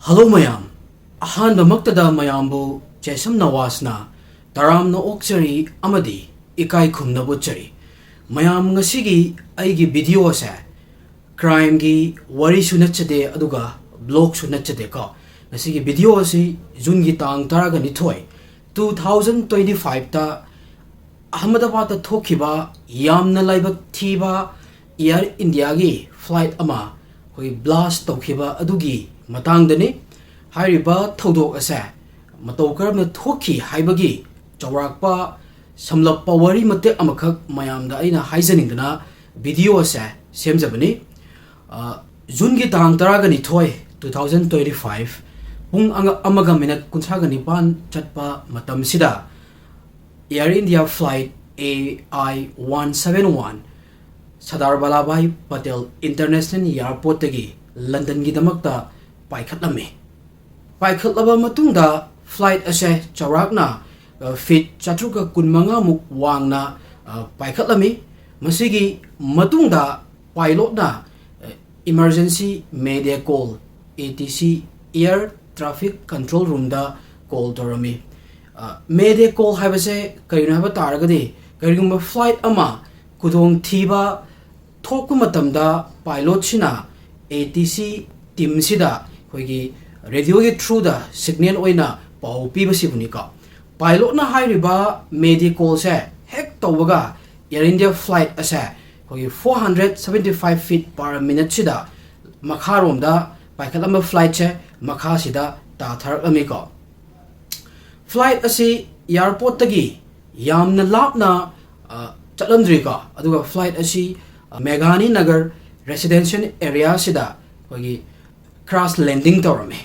Hello mayam. Ahanba maktada mayambu Jesam Nawasna Taram no Oksari Amadi Ikai Kumna Butchari. Mayam ngasigi aigi video sa crime gi wari sunachade aduga blog sunachade ka. Ngasigi video si Jungi Tang Taraga Nitoy 2025 ta Ahmedabad Tokiba Yamna Laibak Tiba Air India gi flight ama hoi blast Tokiba adugi matangdani hariba thodok ase matau karamna thoki haibagi chawrakpa samlappa wari mate amakhak mayamda aina haijaningdana video ase semjabani June gi tang taragani thoi 2025 pung amaga minute kunthagani pan chatpa matam sida Air India flight AI-171 Sardar Vallabhbhai Patel International Airport tagi London gi damakta paikhatlami paikhatlaba matungda flight ase chawrakna feet chatruka kunmanga muk wangna paikhatlami masigi matungda pilot na emergency media call ATC air traffic control room da call torami media call habase karina haba taragadi karigumba flight ama kudong thiba thokku matamda pilot sina ATC team sida hoigi radio ge through the signal oina pau piba sibunika pilot na hairiba media call se hek tawga Air India flight ase hoigi 475 feet per minute sida makharom da paikhatama flight che makha sida ta tharakami ko flight asi airport tagi yamna lapna chatlandri ka aduga flight asi Meghani Nagar residential area sida hoigi crash landing torame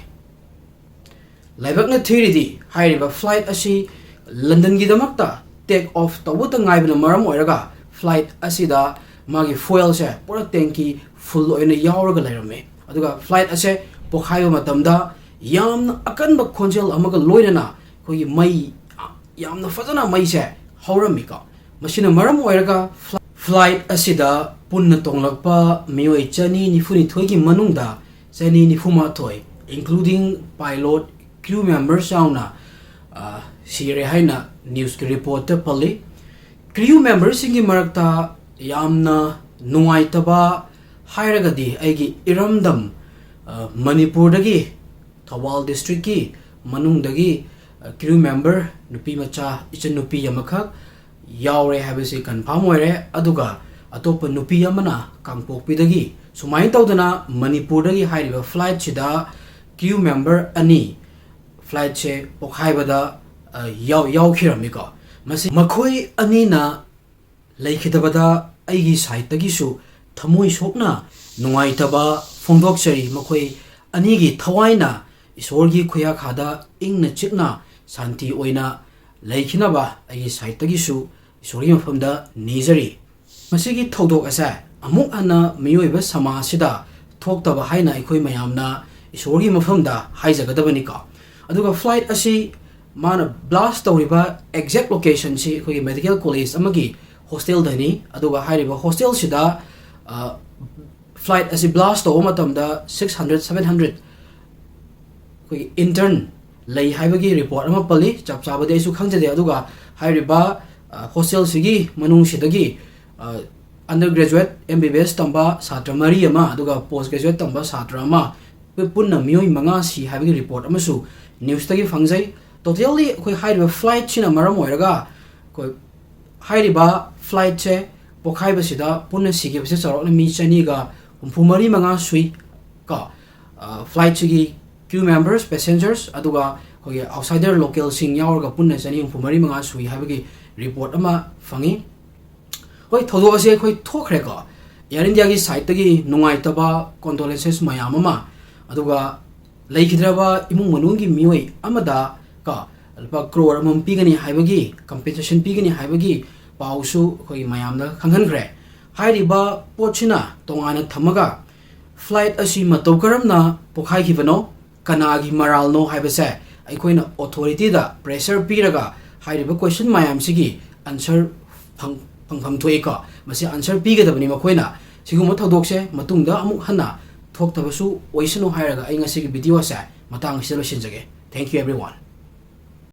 laibakna thiridi hairiba flight asi London gi damakta take off tawuta ngaibna maram oiraga flight asida magi fuel se pura tanki full oina yawraga lairame aduga flight ase pokhaiba matamda yamna akanba khonjel amaga loinana kogi mai yamna fazana mai se hauramika machine maram oiraga flight asida punna tonglakpa mioi chani nifuni thoigi manungda chani nifuma thoi including pilot crew members sauna sire haina news ki reporter pali crew members singi marakta yamna nuaitaba hairagadi aigi iramdam Manipur dagi Thawal district ki manung dagi crew member nupi macha ichan nupi yamakak yaure habisi confirm oire aduga atopa nupi yamana kangpokpi dagi sumai tawdana Manipur dagi hairiba flight chida crew member ani flight che pokhaibada yaw khiramiko masi makhoi ani na leikhidabada aigi site tagi su thamoi sokna nungai taba phongdok chari makhoi ani gi thawaina isorgi khoya khada ingna chikna santi oina leikhinaba aigi site tagi su isorgi mafamda nijari masigi thodok asa amuk ana miyoiba samasida thoktaba haina ikhoi mayamna isorgi mafamda haijagadabani ka aduga flight asi mana blast tawriba exact location si khoi medical college amagi hostel dani aduga hairiba hostel sida flight asi blast taw matamda 600 700 khoi intern lei haibagi report ama pali chap chabade su khangjade aduga hairiba hostel sigi manung sidagi undergraduate MBBS tamba satra mari ama aduga postgraduate tamba satra ama punna mioi manga si haibagi report amasu news tagi fangjai totally khoi hairiba flight china maram oiraga khoi hairiba flight che pokhaiba sida punna sigi bese charokna mi chani ga umphumari manga sui ka flight chigi crew members passengers aduga khoi outsider local sing yawarga punna chani umphumari manga sui habagi report ama fangi hoi thodo ase khoi thokre ka Air India gi site tagi nungai taba condolences mayam ama aduga leikidraba imung manungi mioi amada ka alpa crore amam pigani haibagi compensation pigani haibagi pausu khoi mayamda khanghankhre hairiba pochina tongana thamaga flight asi matau karamna pokhai khibano kanagi maral no haibase aikoina authority da pressure piraga hairiba question mayam sigi answer phang thoika masi answer pigadabani makoina siguma thodokse matungda amuk hana thoktabasu oisano hairaga ai ngasi video sa ꯃꯇꯥꯡ ꯑꯁꯤꯗ ꯂꯣꯏꯁꯤꯟꯖꯒꯦ. Thank you everyone.